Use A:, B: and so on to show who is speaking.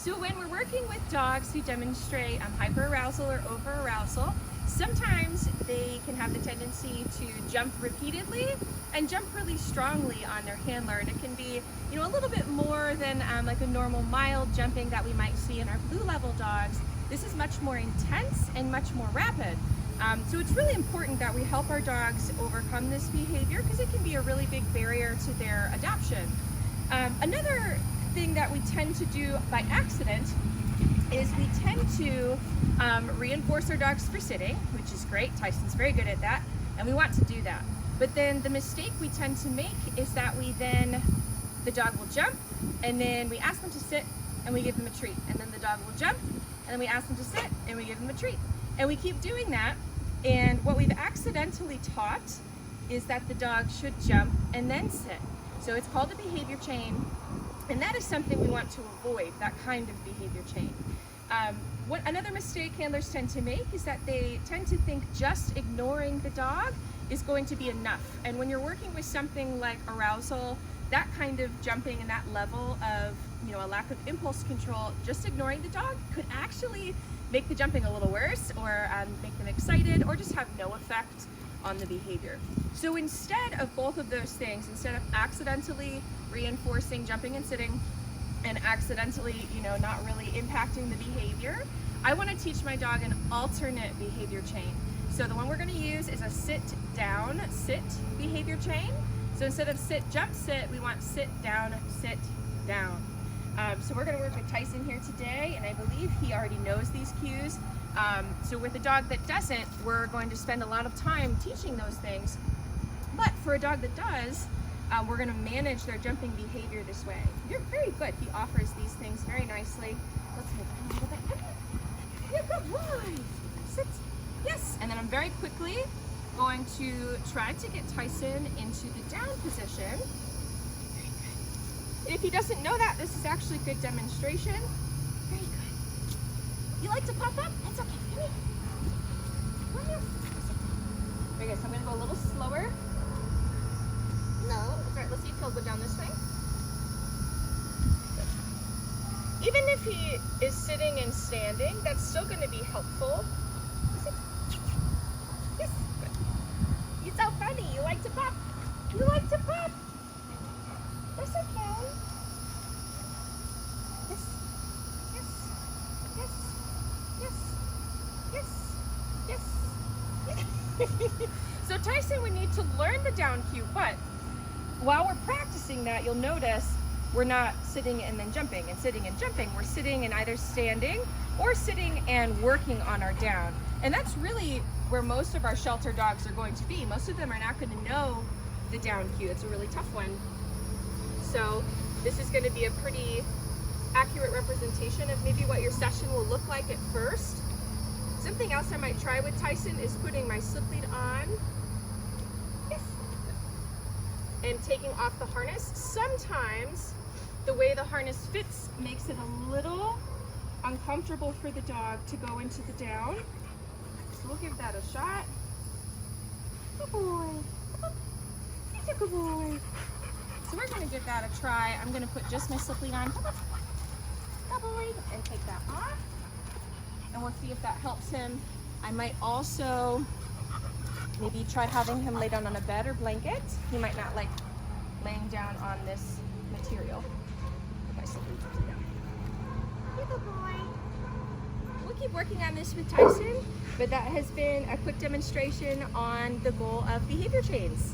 A: So when we're working with dogs who demonstrate hyperarousal or overarousal, sometimes they can have the tendency to jump repeatedly and jump really strongly on their handler, and it can be, you know, a little bit more than like a normal mild jumping that we might see in our blue level dogs. This is much more intense and much more rapid. So it's really important that we help our dogs overcome this behavior because it can be a really big barrier to their adoption. Another thing that we tend to do by accident is we tend to reinforce our dogs for sitting, which is great. Tyson's very good at that, and we want to do that. But then the mistake we tend to make is that the dog will jump, and then we ask them to sit, and we give them a treat. And then the dog will jump, and then we ask them to sit, and we give them a treat. And we keep doing that, and what we've accidentally taught is that the dog should jump and then sit. So it's called a behavior chain, and that is something we want to avoid, that kind of behavior chain. Another mistake handlers tend to make is that they tend to think just ignoring the dog is going to be enough. And when you're working with something like arousal, that kind of jumping and that level of, you know, a lack of impulse control, just ignoring the dog could actually make the jumping a little worse, or make them excited, or just have no effect on the behavior. So instead of both of those things, instead of accidentally reinforcing jumping and sitting and accidentally, you know, not really impacting the behavior, I want to teach my dog an alternate behavior chain. So the one we're going to use is a sit down sit behavior chain. So instead of sit jump sit, we want sit down sit down. So we're going to work with Tyson here today, and I believe he already knows these cues. So with a dog that doesn't, we're going to spend a lot of time teaching those things. But for a dog that does, we're going to manage their jumping behavior this way. You're very good. He offers these things very nicely. Let's move on a little bit. You're good boy. Sit. Yes. And then I'm very quickly going to try to get Tyson into the down position. Very good. If he doesn't know that, this is actually good demonstration. Very good. You like to pop up? That's okay. Come here. Come here. Very good. So I'm going to go a little slower. No. All right, let's see if he'll go down this way. Even if he is sitting and standing, that's still going to be helpful. Yes. Good. You're so funny. You like to pop. You like to pop. That's okay. Yes. Yes. Yes. Yes. Yes. Yes. So Tyson would need to learn the down cue, but while we're practicing that, you'll notice we're not sitting and then jumping and sitting and jumping. We're sitting and either standing or sitting and working on our down. And that's really where most of our shelter dogs are going to be. Most of them are not going to know the down cue. It's a really tough one. So this is going to be a pretty accurate representation of maybe what your session will look like at first. Something else I might try with Tyson is putting my slip lead on. Yes. And taking off the harness. Sometimes the way the harness fits makes it a little uncomfortable for the dog to go into the down. So we'll give that a shot. Good boy. He's a good boy. So we're going to give that a try. I'm going to put just my slip lead on. Good boy. And take that off. And we'll see if that helps him. I might also maybe try having him lay down on a bed or blanket. He might not like laying down on this material. Good boy. We'll keep working on this with Tyson, but that has been a quick demonstration on the goal of behavior chains.